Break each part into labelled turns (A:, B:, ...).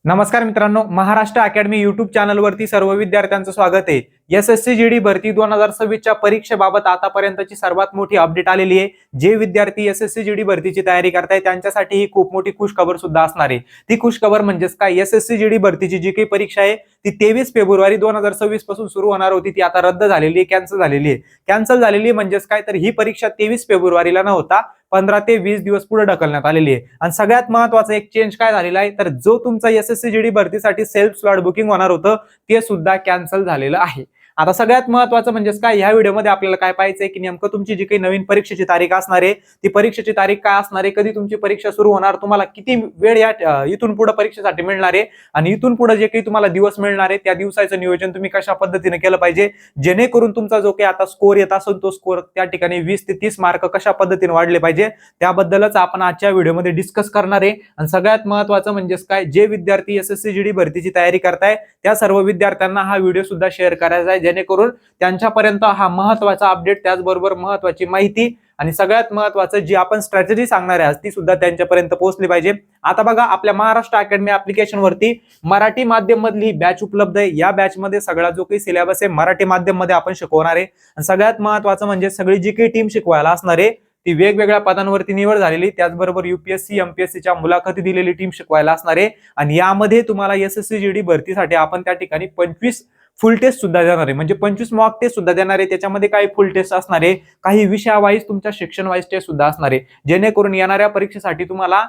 A: नमस्कार मित्रांनो, Maharashtra academy YouTube चॅनलवरती सर्व विद्यार्थ्यांचं स्वागत आहे। एसएससी जीडी भरती 2026 च्या परीक्षेबाबत आतापर्यंतची सर्वात मोठी अपडेट आलेली आहे। जे विद्यार्थी एसएससी जीडी भरतीची तयारी करताय त्यांच्यासाठी ही खूप मोठी खुशखबर सुद्धा असणार आहे। ती खुशखबर म्हणजेच काय, एसएससी जीडी भरतीची जी काही परीक्षा आहे ती 23 फेब्रुवारी 2026 पासून सुरू होणार होती, ती आता रद्द झालेली आहे, कॅन्सल झालेली आहे। कॅन्सल झालेली म्हणजेच काय, तर ही परीक्षा 23 फेब्रुवारीला न होता 15 ते 20 दिवस पुढे ढकलण्यात आलेली आहे। आणि सगळ्यात महत्त्वाचं एक चेंज काय झालेला आहे, तर जो तुमचा एसएससी जीडी भरतीसाठी सेल्फ स्लॉट बुकिंग होणार होतं ते सुद्धा कॅन्सल झालेलं आहे। आता सगळ्यात महत्त्वाचं म्हणजेच काय, ह्या व्हिडिओमध्ये आपल्याला काय पाहायचंय की नेमकं तुमची जी काही नवीन परीक्षेची तारीख असणार आहे ती परीक्षेची तारीख काय असणार आहे, कधी तुमची परीक्षा सुरू होणार, तुम्हाला किती वेळ या इथून पुढे परीक्षेसाठी मिळणार आहे आणि इथून पुढे जे काही तुम्हाला दिवस मिळणार आहे त्या दिवसाचं नियोजन तुम्ही कशा पद्धतीने केलं पाहिजे, जेणेकरून तुमचा जो काही आता स्कोर येत असेल तो स्कोर त्या ठिकाणी 20 ते 30 मार्क कशा पद्धतीने वाढले पाहिजे त्याबद्दलच आपण आजच्या व्हिडिओमध्ये डिस्कस करणार आहे। आणि सगळ्यात महत्त्वाचं म्हणजेच काय, जे विद्यार्थी एसएससी जीडी भरतीची तयारी करताय त्या सर्व विद्यार्थ्यांना हा व्हिडिओ सुद्धा शेअर करायचा आहे, जेणेकरून त्यांच्यापर्यंत हा महत्त्वाचा अपडेट, त्याचबरोबर महत्त्वाची माहिती आणि सगळ्यात महत्त्वाचं जी आपण स्ट्रॅटेजी सांगणार आहे ती सुद्धा त्यांच्यापर्यंत पोहोचली पाहिजे। आता बघा, आपल्या महाराष्ट्र अकॅडमी ऍप्लिकेशन वरती मराठी माध्यम मधली बॅच उपलब्ध आहे। या बॅच मध्ये सगळा जो काही सिलेबस आहे मराठी माध्यम मध्ये आपण शिकवणार आहे। आणि सगळ्यात महत्त्वाचं म्हणजे सगळी जी काही टीम शिकवायला असणार आहे ती वेगवेगळ्या पदांवरती निवड झालेली, त्याचबरोबर युपीएससी एमपीएससीच्या मुलाखती दिलेली टीम शिकवायला असणार आहे। आणि यामध्ये तुम्हाला एसएससी जीडी भरतीसाठी आपण त्या ठिकाणी 25 फुल टेस्ट सुद्धा देणार आहे, म्हणजे 25 मॉक टेस्ट सुद्धा देणार आहे। त्याच्यामध्ये काही फुल टेस्ट असणार आहे, काही विषयावाईज तुमच्या शिक्षण वाईज टेस्ट सुद्धा असणार आहे, जेणेकरून येणाऱ्या परीक्षेसाठी तुम्हाला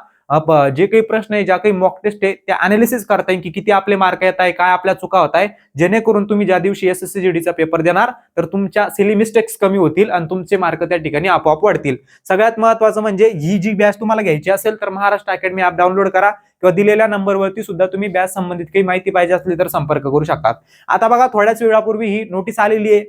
A: जे काही प्रश्न आहे, ज्या काही मॉक टेस्ट आहे त्या अनालिसिस करता येईल की किती आपले मार्क येत आहे, काय आपल्या चुका होत आहे, जेणेकरून तुम्ही ज्या दिवशी एसएससी जीडीचा पेपर देणार तर तुमच्या सिली मिस्टेक्स कमी होतील आणि तुमचे मार्क त्या ठिकाणी आपोआप वाढतील। सगळ्यात महत्त्वाचं म्हणजे ही जी बॅच तुम्हाला घ्यायची असेल तर महाराष्ट्र अकॅडमी ऍप डाउनलोड करा किंवा दिलेल्या नंबरवरती सुद्धा तुम्ही बॅच संबंधित काही माहिती पाहिजे असली तर संपर्क करू शकतात। आता बघा, थोड्याच वेळापूर्वी ही नोटीस आलेली आहे,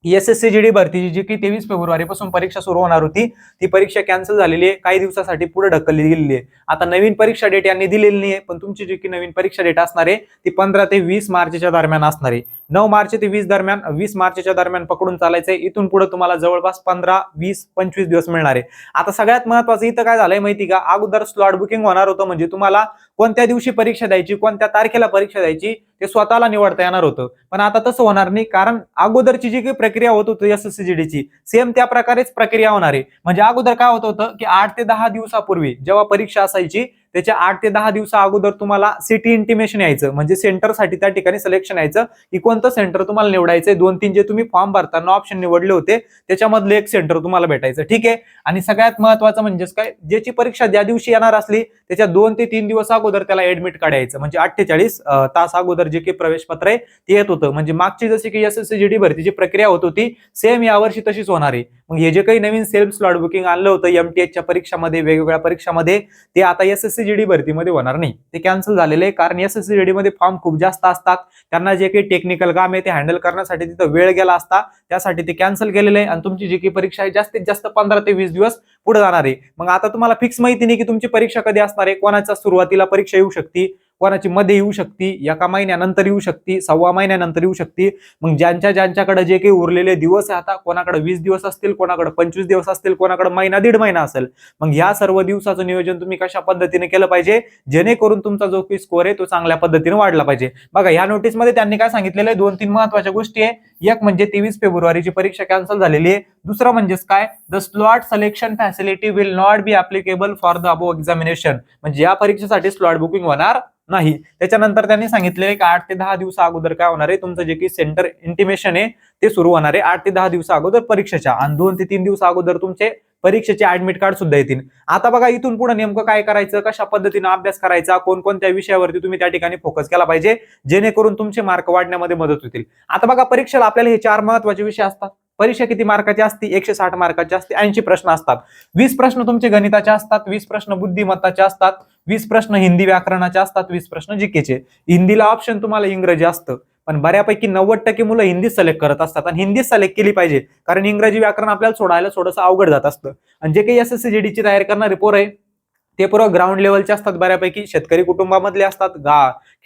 A: एसएससी जीडी भरतीची जी की 23 फेब्रुवारी पासून परीक्षा सुरू होणार होती ती परीक्षा कॅन्सल झालेली आहे, काही दिवसासाठी पुढे ढकलली गेलेली आहे। आता नवीन परीक्षा डेट यांनी दिलेली नाही, पण तुमची जी की नवीन परीक्षा डेट असणार आहे ती 15 ते 20 मार्चच्या दरम्यान असणार आहे। 9 मार्च ते 20 मार्चच्या दरम्यान पकडून चालायचंय। इथून पुढे तुम्हाला जवळपास 15, 20, 25 दिवस मिळणार आहे। आता सगळ्यात महत्त्वाचं इथं काय झालंय माहिती का, अगोदर स्लॉट बुकिंग होणार होतं, म्हणजे तुम्हाला कोणत्या दिवशी परीक्षा द्यायची, कोणत्या तारखेला परीक्षा द्यायची ते स्वतःला निवडता येणार होतं, पण आता तसं होणार नाही, कारण अगोदरची जी काही प्रक्रिया होत होती एसएससी जीडीची सेम त्या प्रकारेच प्रक्रिया होणार आहे। म्हणजे अगोदर काय होत होतं की 8 ते 10 दिवसापूर्वी जेव्हा परीक्षा असायची त्याच्या 8 ते 10 दिवसा अगोदर तुम्हाला सिटी इंटिमेशन यायचं, म्हणजे सेंटरसाठी त्या ठिकाणी सिलेक्शन यायचं की कोणतं सेंटर तुम्हाला निवडायचंय। 2-3 जे तुम्ही फॉर्म भरताना ऑप्शन निवडले होते त्याच्यामधलं एक सेंटर तुम्हाला भेटायचं, ठीक आहे। आणि सगळ्यात महत्त्वाचं म्हणजेच काय, ज्याची परीक्षा ज्या दिवशी येणार असली त्याच्या 2 ते 3 दिवस अगोदर त्याला ऍडमिट काढायचं, म्हणजे 48 तास अगोदर जे काही प्रवेश पत्र आहे ते येत होतं। म्हणजे मागची जशी की एसएससी जीडी भरतीची प्रक्रिया होत होती सेम यावर्षी तशीच होणार आहे। मग हे जे काही नवीन सेल्फ स्लॉट बुकिंग आणलं होतं एमटीएचच्या परीक्षामध्ये, वेगवेगळ्या परीक्षामध्ये, ते आता एसएससी जीडी भरतीमध्ये होणार नाही, ते कॅन्सल झालेले आहे। कारण एसएससी जीडी मध्ये फॉर्म खूप जास्त असतात, त्यांना जे काही टेक्निकल काम आहे ते हँडल करण्यासाठी तिथं वेळ गेला असता, त्यासाठी ते कॅन्सल केलेलं आहे। आणि तुमची जी काही परीक्षा आहे जास्तीत जास्त 15 ते 20 दिवस पुढे जाणार आहे। मग आता तुम्हाला फिक्स माहिती नाही की तुमची परीक्षा कधी असणार आहे, कोणाच्या सुरुवातीला परीक्षा येऊ शकते, कोणाची मध्ये येऊ शकते, एका महिन्यानंतर येऊ शकते, सव्वा महिन्यानंतर येऊ शकते। मग ज्यांच्याकडे जे काही उरलेले दिवस आहे, आता कोणाकडे 20 दिवस असतील, कोणाकडे 25 दिवस असतील, कोणाकडे महिना दीड महिना असेल, मग या सर्व दिवसाचं नियोजन तुम्ही कशा पद्धतीने केलं पाहिजे जेणेकरून तुमचा जो काही स्कोर आहे तो चांगल्या पद्धतीने वाढला पाहिजे। बघा, या नोटीसमध्ये त्यांनी काय सांगितलेलं आहे, 2-3 महत्त्वाच्या गोष्टी आहे। एक म्हणजे 23 फेब्रुवारीची परीक्षा कॅन्सल झालेली आहे। दुसरं म्हणजेच काय, the slot selection facility will not be applicable for the above examination, म्हणजे या परीक्षेसाठी स्लॉट बुकिंग होणार नाही। त्याच्यानंतर त्यांनी सांगितले की 8 ते 10 दिवसा अगोदर काय होणार आहे, तुमचं जे काही सेंटर इंटिमेशन आहे ते सुरू होणार आहे 8 ते 10 दिवसा अगोदर परीक्षेच्या, आणि 2 ते 3 दिवसा अगोदर तुमचे परीक्षेचे ऍडमिट कार्ड सुद्धा येतील। आता बघा, इथून पुढे नेमकं काय करायचं, कशा पद्धतीने अभ्यास करायचा, कोणकोणत्या विषयावरती तुम्ही त्या ठिकाणी फोकस केला पाहिजे जेणेकरून तुमचे मार्क वाढण्यामध्ये मदत होतील। आता बघा, परीक्षेला आपल्याला हे 4 महत्त्वाचे विषय असतात। परीक्षा किती मार्काची असते, 160 मार्काची असते, 80 प्रश्न असतात। 20 प्रश्न तुमचे गणिताचे असतात, 20 प्रश्न बुद्धिमत्ताचे असतात, 20 प्रश्न हिंदी व्याकरणाचे असतात, 20 प्रश्न जीकेचे। हिंदीला ऑप्शन तुम्हाला इंग्रजी असतं, पण बऱ्यापैकी 90% मुलं हिंदी सिलेक्ट करत असतात आणि हिंदी सिलेक्ट केली पाहिजे, कारण इंग्रजी व्याकरण आपल्याला सोडायला थोडंसं अवघड जात असतं। आणि जे काही एसएससी जीडीची तयारी करणारे पोरं आहे ते पुरं ग्राउंड लेवलचे असतात, बऱ्यापैकी शेतकरी कुटुंबामधले असतात,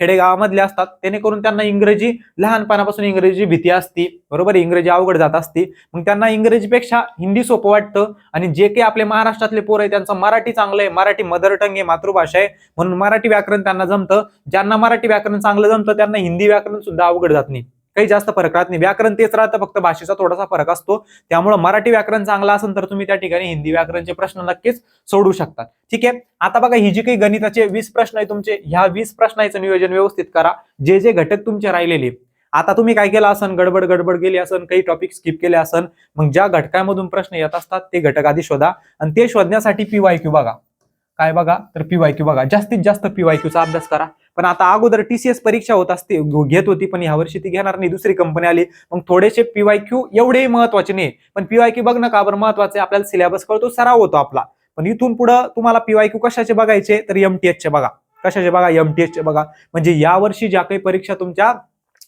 A: खेडेगावामधले असतात, जेणेकरून त्यांना इंग्रजी लहानपणापासून इंग्रजीची भीती असती, बरोबर, इंग्रजी अवघड जात असती, मग त्यांना इंग्रजीपेक्षा हिंदी सोपं वाटतं. आणि जे काही आपले महाराष्ट्रातले पोर आहे त्यांचं मराठी चांगलं आहे, मराठी मदर टंग आहे, मातृभाषा आहे, म्हणून मराठी व्याकरण त्यांना जमतं. ज्यांना मराठी व्याकरण चांगलं जमतं त्यांना हिंदी व्याकरण सुद्धा अवघड जात नाही, काही जास्त फरक राहत नाही, व्याकरण तेच राहतं, फक्त भाषेचा थोडासा फरक असतो. त्यामुळे मराठी व्याकरण चांगलं असेल तर तुम्ही त्या ठिकाणी हिंदी व्याकरणचे प्रश्न नक्कीच सोडू शकता. ठीक आहे, आता बघा ही जी काही गणिताचे 20 प्रश्न आहे तुमचे, ह्या 20 प्रश्नांचं नियोजन व्यवस्थित करा. जे जे घटक तुमचे राहिलेले, आता तुम्ही काय केलं असन, गडबड गेली असन, काही टॉपिक स्किप केले असन, मग ज्या घटकामधून प्रश्न येत असतात ते घटक आधी शोधा. आणि ते शोधण्यासाठी PYQ बघा. काय बघा तर PYQ बघा, जास्तीत जास्त PYQचा अभ्यास करा. पण आता अगोदर TCS परीक्षा होत असते, घेत होती, पण यावर्षी ती घेणार नाही, दुसरी कंपनी आली, मग थोडेसे PYQ एवढे महत्वाचे नाही. पण PYQ बघणं का बरं महत्वाचे, आपल्याला सिलेबस कळतो, सराव होतो आपला. पण इथून पुढे तुम्हाला PYQ कशाचे बघायचे तर MTH चे बघा. कशाचे बघा, MTH चे बघा. म्हणजे यावर्षी ज्या काही परीक्षा तुमच्या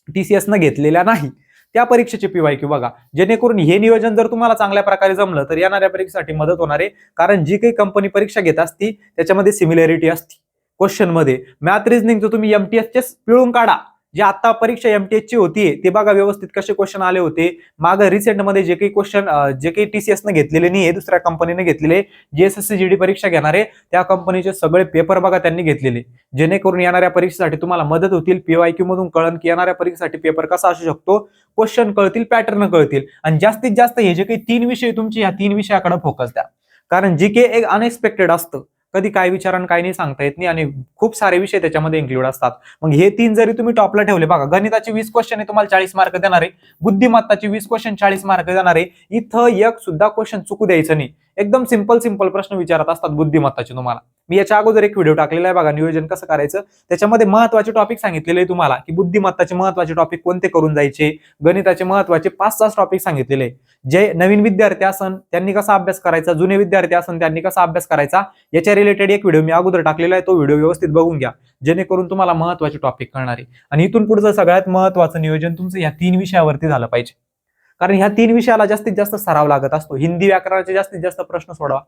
A: TCS न घेतलेल्या नाही त्या परीक्षेचे PYQ बघा, जेणेकरून हे नियोजन जर तुम्हाला चांगल्या प्रकारे जमलं तर येणाऱ्या परीक्षेसाठी मदत होणार आहे. कारण जी काही कंपनी परीक्षा घेत असती त्याच्यामध्ये सिमिलॅरिटी असते क्वेश्चन मध्ये. मॅथ रिझनिंगचं तुम्ही MTH चे पिळून काढा, जे आता परीक्षा MTH ची होती ते बघा व्यवस्थित कसे क्वेश्चन आले होते. मागे रिसेंट मध्ये जे काही क्वेश्चन जे काही TCS ने घेतलेले नाही, दुसऱ्या कंपनीने घेतलेले, जे SSC GD परीक्षा घेणारे त्या कंपनीचे सगळे पेपर बघा त्यांनी घेतलेले, जेणेकरून येणाऱ्या परीक्षेसाठी तुम्हाला मदत होतील. PYQ मधून कळण की येणाऱ्या परीक्षेसाठी पेपर कसा असू शकतो, क्वेश्चन कळतील, पॅटर्न कळतील. आणि जास्तीत जास्त हे जे काही 3 विषय तुमचे, ह्या 3 विषयाकडे फोकस द्या. कारण GK एक अनएक्सपेक्टेड असतं, कधी काय विचारण काय नाही सांगता येत नाही, आणि खूप सारे विषय त्याच्यामध्ये इन्क्लूड असतात. मग हे 3 जरी तुम्ही टॉपला ठेवले, बघा गणिताचे 20 क्वेश्चन आहे तुम्हाला 40 मार्क देणार आहे, बुद्धिमत्ताचे 20 क्वेश्चन 40 मार्क देणार आहे. इथं एक सुद्धा क्वेश्चन चुकू द्यायचं नाही. एकदम सिंपल प्रश्न विचारत असतात बुद्धिमत्ताचे तुम्हाला. मी याच्या अगोदर एक व्हिडिओ टाकलेला आहे बघा, नियोजन कसं करायचं, त्याच्यामध्ये महत्वाचे टॉपिक सांगितलेले आहे तुम्हाला की बुद्धिमत्ताचे महत्वाचे टॉपिक कोणते करून जायचे, गणिताचे महत्वाचे 5-6 टॉपिक सांगितलेले. जे नवीन विद्यार्थी असन त्यांनी कसा अभ्यास करायचा, जुने विद्यार्थी असन त्यांनी कसा अभ्यास करायचा, याच्या रिलेटेड एक व्हिडिओ मी अगोदर टाकलेला आहे, तो व्हिडिओ व्यवस्थित बघून घ्या, जेणेकरून तुम्हाला महत्वाचे टॉपिक कळणार आहे. आणि इथून पुढचं सगळ्यात महत्वाचं नियोजन तुमचं या 3 विषयावरती झालं पाहिजे. कारण ह्या 3 विषयाला जास्तीत जास्त सराव लागत असतो. हिंदी व्याकरणाचे जास्तीत जास्त प्रश्न सोडवा,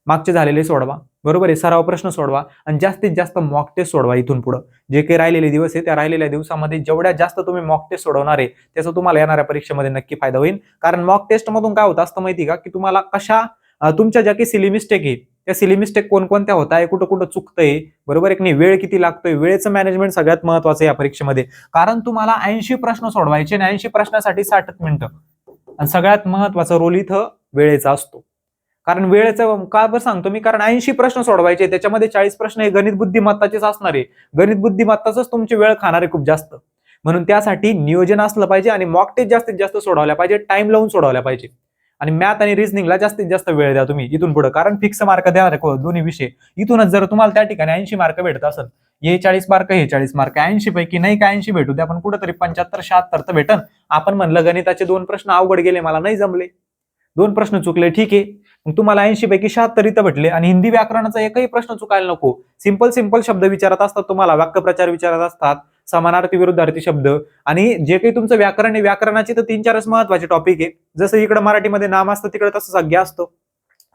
A: मागचे झालेले सोडवा, बरोबर आहे, सराव प्रश्न सोडवा, आणि जास्तीत जास्त मॉक टेस्ट सोडवा. इथून पुढे जे काही राहिलेले दिवस आहे त्या राहिलेल्या दिवसामध्ये जेवढ्या जास्त तुम्ही मॉक टेस्ट सोडवणार आहे त्याचा तुम्हाला येणाऱ्या परीक्षेमध्ये नक्की फायदा होईल. कारण मॉक टेस्ट मधून काय होत असतं माहिती का, की तुम्हाला तुमच्या ज्या काही सिली मिस्टेक आहे त्या सिली मिस्टेक कोणकोणत्या होत आहे, कुठं कुठं चुकतंय, बरोबर आहे की नाही, वेळ किती लागतोय, वेळेचं मॅनेजमेंट सगळ्यात महत्वाचं या परीक्षेमध्ये. कारण तुम्हाला 80 प्रश्न सोडवायचे आणि 80 प्रश्नासाठी 60 मिनिटं, आणि सगळ्यात महत्वाचा रोल इथं वेळेचा असतो. कारण वेळेचं का बरं सांगतो मी, कारण 80 प्रश्न सोडवायचे, त्याच्यामध्ये 40 प्रश्न हे गणित बुद्धिमत्ताचेच असणार आहे. गणित बुद्धिमत्ताच तुमची वेळ खाणार आहे खूप जास्त. म्हणून त्यासाठी नियोजन असलं पाहिजे आणि मॉक टेस्ट जास्तीत जास्त सोडवल्या पाहिजे, टाइम लावून सोडवल्या पाहिजे. आणि मॅथ आणि रिझनिंगला जास्तीत जास्त वेळ द्या तुम्ही इथून पुढे, कारण फिक्स मार्क देणार आहे दोन्ही विषय. इथूनच जर तुम्हाला त्या ठिकाणी 80 मार्क भेटत असेल, हे 40 मार्क हे 40 मार्क, 80 पैकी नाही का 80 भेटू द्या, पण कुठेतरी 75-76 तर भेटन. आपण म्हणलं गणिताचे 2 प्रश्न अवघड गेले, मला नाही जमले, 2 प्रश्न चुकले, ठीक आहे, मग तुम्हाला 80 पैकी 76 इथं भेटले. आणि हिंदी व्याकरणाचा एकही प्रश्न चुकायला नको. सिंपल शब्द विचारत असतात तुम्हाला, वाक्यप्रचार विचारत असतात, समानार्थी विरुद्धार्थी शब्द, आणि जे काही तुमचं व्याकरण आहे व्याकरणाचे तर 3-4च महत्वाचे टॉपिक आहे. जसं इकडे मराठीमध्ये नाम असतं तिकडे तसं संज्ञा असतो,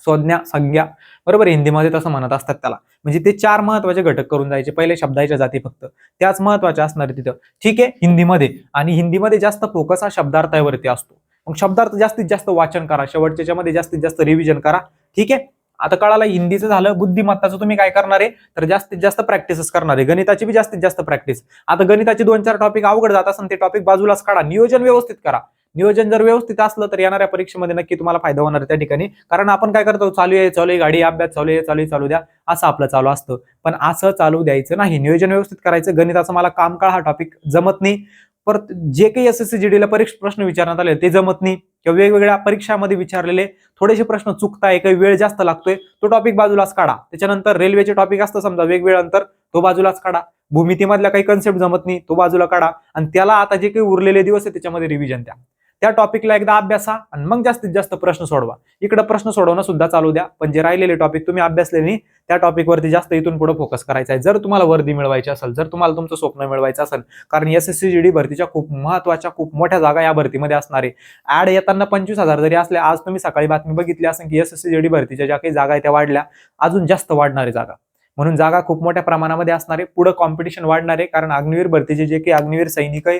A: संज्ञा संज्ञा, बरोबर, हिंदीमध्ये तसं म्हणत असतात त्याला. म्हणजे ते 4 महत्वाचे घटक करून जायचे, पहिले शब्दाच्या जाती फक्त त्याच महत्वाच्या असणार तिथं, ठीक आहे, हिंदीमध्ये. आणि हिंदीमध्ये जास्त फोकस हा शब्दार्थावरती असतो. मग शब्दार्थ जास्तीत जास्त वाचन करा, शेवटच्या मध्ये जास्तीत जास्त रिव्हिजन करा, ठीक आहे. आता कळालं हिंदीचं झालं. बुद्धिमत्ताचं तुम्ही काय करणार आहे तर जास्तीत जास्त प्रॅक्टिसच करणार आहे, गणिताची बी जास्तीत जास्त प्रॅक्टिस. आता गणिताचे 2-4 टॉपिक अवघड जात असेल ते टॉपिक बाजूलाच काढा, नियोजन व्यवस्थित करा. नियोजन जर व्यवस्थित असलं तर येणाऱ्या परीक्षेमध्ये नक्की तुम्हाला फायदा होणार आहे त्या ठिकाणी. कारण आपण काय करतो, चालू आहे गाडी, अभ्यास चालू द्या, असं आपलं चालू असतं. पण असं चालू द्यायचं नाही, नियोजन व्यवस्थित करायचं. गणिताचं मला कामकाळ हा टॉपिक जमत नाही, परत जे काही SSC GD ला परीक्षा प्रश्न विचारण्यात आले ते जमत नाही, किंवा वेगवेगळ्या परीक्षामध्ये विचारलेले थोडेसे प्रश्न चुकताय, काही वेळ जास्त लागतोय, तो टॉपिक बाजूलाच काढा. त्याच्यानंतर रेल्वेचे टॉपिक असतं समजा वेगवेगळं अंतर, तो बाजूलाच काढा. भूमितीमधल्या काही कन्सेप्ट जमत नाही, तो बाजूला काढा. आणि त्याला आता जे काही उरलेले दिवस आहे त्याच्यामध्ये रिव्हिजन द्या, त्या टॉपिकला एकदा अभ्यासा, आणि मग जास्तीत जास्त प्रश्न सोडवा. इकडे प्रश्न सोडवणं सुद्धा चालू द्या, पण जे राहिलेले टॉपिक तुम्ही अभ्यासले नाही त्या टॉपिकवरती जास्त इथून पुढे फोकस करायचा आहे जर तुम्हाला वर्दी मिळवायची असेल, जर तुम्हाला तुमचं स्वप्न मिळवायचं असेल. कारण एसएससी जीडी भरतीच्या खूप महत्वाच्या खूप मोठ्या जागा या भरतीमध्ये असणार आहे. ऍड येताना 25,000 जरी असले, आज तुम्ही सकाळी बातमी बघितली असेल की एसएससी जीडी भरतीच्या ज्या काही जागा आहेत त्या वाढल्या, अजून जास्त वाढणार आहे जागा. म्हणून जागा खूप मोठ्या प्रमाणामध्ये असणार आहे. पुढे कॉम्पिटिशन वाढणार आहे कारण अग्निवीर भरतीचे जे काही अग्निवीर सैनिक आहे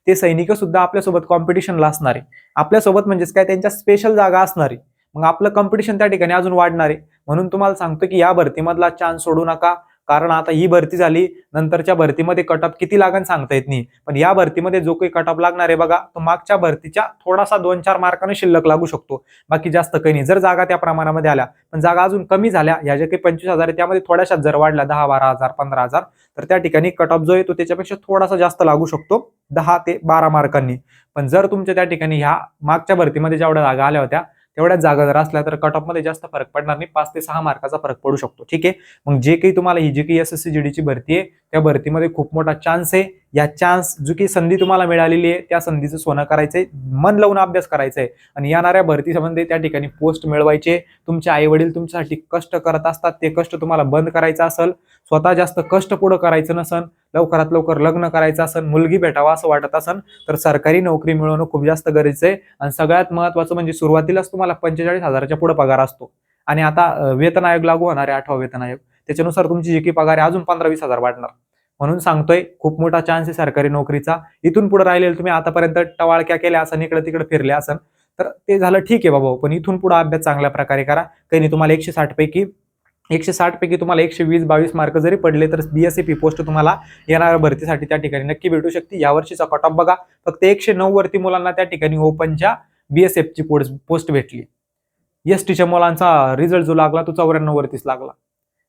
A: ते सैनिक सुद्धा आपल्यासोबत कॉम्पिटिशनला असणार आहे. आपल्यासोबत म्हणजेच काय, त्यांच्या स्पेशल जागा असणार आहे. मग आपलं कॉम्पिटिशन त्या ठिकाणी अजून वाढणार आहे. म्हणून तुम्हाला सांगतो की या भरतीमधला चान्स सोडू नका. कारण आता ही भरती झाली, नंतरच्या भरतीमध्ये कटअप किती लागन सांगता येत नाही. पण या भरतीमध्ये जो काही कटअप लागणार आहे बघा, तो मागच्या भरतीच्या थोडासा 2-4 मार्काने शिल्लक लागू शकतो. बाकी जास्त काही नाही. जर जागा त्या प्रमाणामध्ये आल्या, पण जागा अजून कमी झाल्या, या जे काही 25,000 आहे त्यामध्ये थोड्याशाच जर वाढल्या 10-12,000 15,000, तर त्या ठिकाणी कटअप जो आहे तो त्याच्यापेक्षा थोडासा जास्त लागू शकतो 10 ते 12 मार्कांनी. पण जर तुमच्या त्या ठिकाणी ह्या मागच्या भरतीमध्ये जेवढ्या जागा आल्या होत्या तेवढ्याच जागा जर असल्या तर कट ऑफ मध्ये जास्त फरक पडणार नाही. 5 ते 6 मार्काचा फरक पडू शकतो. ठीक आहे. मग जे काही तुम्हाला ही जी काही एसएससी जीडीची भरती आहे त्या भरतीमध्ये खूप मोठा चान्स आहे. या चान्स जो की संधी तुम्हाला मिळालेली आहे त्या संधीचं सोनं करायचंय, मन लावून अभ्यास करायचंय आणि येणाऱ्या भरती संबंधी त्या ठिकाणी पोस्ट मिळवायचे. तुमचे आई वडील तुमच्यासाठी कष्ट करत असतात, ते कष्ट तुम्हाला बंद करायचं असेल, स्वतः जास्त कष्ट पुढे करायचं नसेल, लवकरात लवकर लग्न करायचं असेल, मुलगी भेटावा असं वाटत असेल, तर सरकारी नोकरी मिळवणं खूप जास्त गरजेचं आहे. आणि सगळ्यात महत्वाचं म्हणजे सुरुवातीलाच तुम्हाला 45,000च्या पुढे पगार असतो आणि आता वेतन आयोग लागू होणार आहे, 8वा वेतन आयोग, त्याच्यानुसार तुमची जी काही पगार आहे अजून 15-20,000 वाढणार. म्हणून सांगतोय खूप मोठा चान्स आहे सरकारी नोकरीचा. इथून पुढे राहिलेलं तुम्ही आतापर्यंत टवाळक्या केल्या असन, इकडे तिकडे फिरले असन, तर ते झालं ठीक आहे बाबा, पण इथून पुढे अभ्यास चांगल्या प्रकारे करा. काही नाही, तुम्हाला 160 पैकी तुम्हाला 120-22 मार्क जरी पडले तर बीएसएफई पोस्ट तुम्हाला येणाऱ्या भरतीसाठी त्या ठिकाणी नक्की भेटू शकते. यावर्षीचा कट ऑफ बघा, फक्त 109 वरती मुलांना त्या ठिकाणी ओपनच्या बीएसएफची पोस्ट भेटली. एसटीच्या मुलांचा रिझल्ट जो लागला तो 94 वरतीच लागला.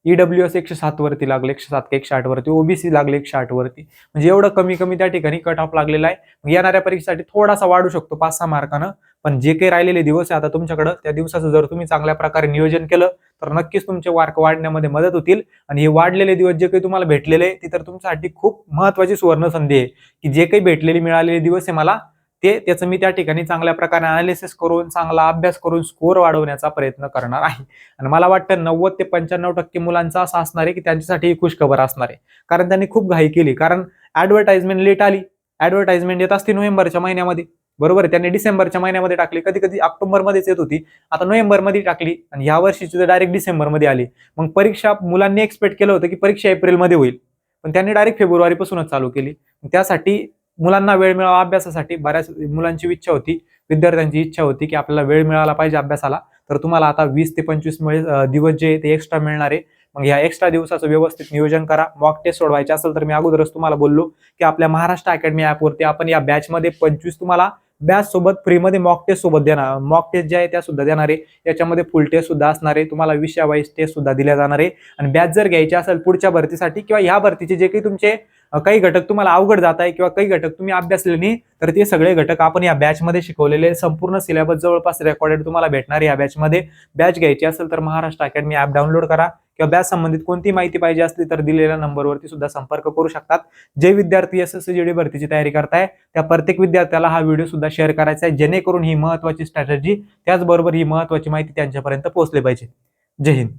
A: ईडब्ल्यूएस 107 वरती लागले, 107 का 108 वरती, ओबीसी लागले 108 वरती. म्हणजे एवढं कमी त्या ठिकाणी कट ऑफ लागलेला आहे. येणाऱ्या परीक्षेसाठी थोडासा वाढू शकतो 5-6 मार्कानं. पण जे काही राहिलेले दिवस आहे आता तुमच्याकडे, त्या दिवसाचं जर तुम्ही चांगल्या प्रकारे नियोजन केलं तर नक्कीच तुमचे मार्क वाढण्यामध्ये मदत होतील. आणि हे वाढलेले दिवस जे काही तुम्हाला भेटलेले आहे ती तर तुमच्यासाठी खूप महत्वाची सुवर्ण संधी आहे की जे काही मिळालेले दिवस आहे मला त्याचं मी त्या ठिकाणी चांगल्या प्रकारे अनालिसिस करून, चांगला अभ्यास करून स्कोर वाढवण्याचा प्रयत्न करणार आहे. आणि मला वाटतं 90 ते 95% मुलांचा असं असणार आहे की त्यांच्यासाठी ही खुशखबर असणार आहे. कारण त्यांनी खूप घाई केली, कारण ऍडव्हर्टाइजमेंट लेट आली. ऍडव्हर्टाइजमेंट येत असते नोव्हेंबरच्या महिन्यामध्ये, बरोबर आहे, त्यांनी डिसेंबरच्या महिन्यामध्ये टाकली, कधी कधी ऑक्टोबर मध्येच येत होती, आता नोव्हेंबर मध्ये टाकली आणि या वर्षीची डायरेक्ट डिसेंबर मध्ये आली. मग परीक्षा मुलांनी एक्सपेक्ट केलं होतं की परीक्षा एप्रिल मध्ये होईल, पण त्यांनी डायरेक्ट फेब्रुवारी पासूनच चालू केली. त्यासाठी मुलांना वेळ मिळावा अभ्यासासाठी, बऱ्याच मुलांची इच्छा होती, विद्यार्थ्यांची इच्छा होती की आपल्याला वेळ मिळाला पाहिजे अभ्यासाला. तर तुम्हाला आता 20 ते 25 दिवस जे ते एक्स्ट्रा मिळणार आहे. मग या एक्स्ट्रा दिवसाचं व्यवस्थित नियोजन करा. मॉक टेस्ट सोडवायचे असेल तर मी अगोदरच तुम्हाला बोललो की आपल्या महाराष्ट्र अकॅडमी ऍपवरती आपण या बॅचमध्ये 25 तुम्हाला बॅच सोबत फ्रीमध्ये मॉक टेस्ट सोबत देणार. मॉक टेस्ट जे आहे त्या सुद्धा देणार आहे. याच्यामध्ये फुल टेस्ट सुद्धा असणार आहे. तुम्हाला विषयावाईज टेस्ट सुद्धा दिल्या जाणार आहे. आणि बॅच जर घ्यायची असेल पुढच्या भरतीसाठी किंवा ह्या भरतीचे जे काही तुमचे काही घटक तुम्हाला अवघड जात आहे किंवा काही घटक तुम्ही अभ्यासले नाही, तर ते सगळे घटक आपण या बॅच मध्ये शिकवलेले, संपूर्ण सिलेबस जवळपास रेकॉर्डेड तुम्हाला भेटणार आहे या बॅच मध्ये. बॅच घ्यायची असेल तर महाराष्ट्र अकॅडमी ऍप डाउनलोड करा किंवा बॅच संबंधित कोणती माहिती पाहिजे असली तर दिलेल्या नंबरवरती सुद्धा संपर्क करू शकतात. जे विद्यार्थी एसएससी जीडी भरतीची तयारी करताय त्या प्रत्येक विद्यार्थ्याला हा व्हिडिओ सुद्धा शेअर करायचा आहे, जेणेकरून ही महत्वाची स्ट्रॅटेजी त्याचबरोबर ही महत्वाची माहिती त्यांच्यापर्यंत पोहोचली पाहिजे. जय हिंद.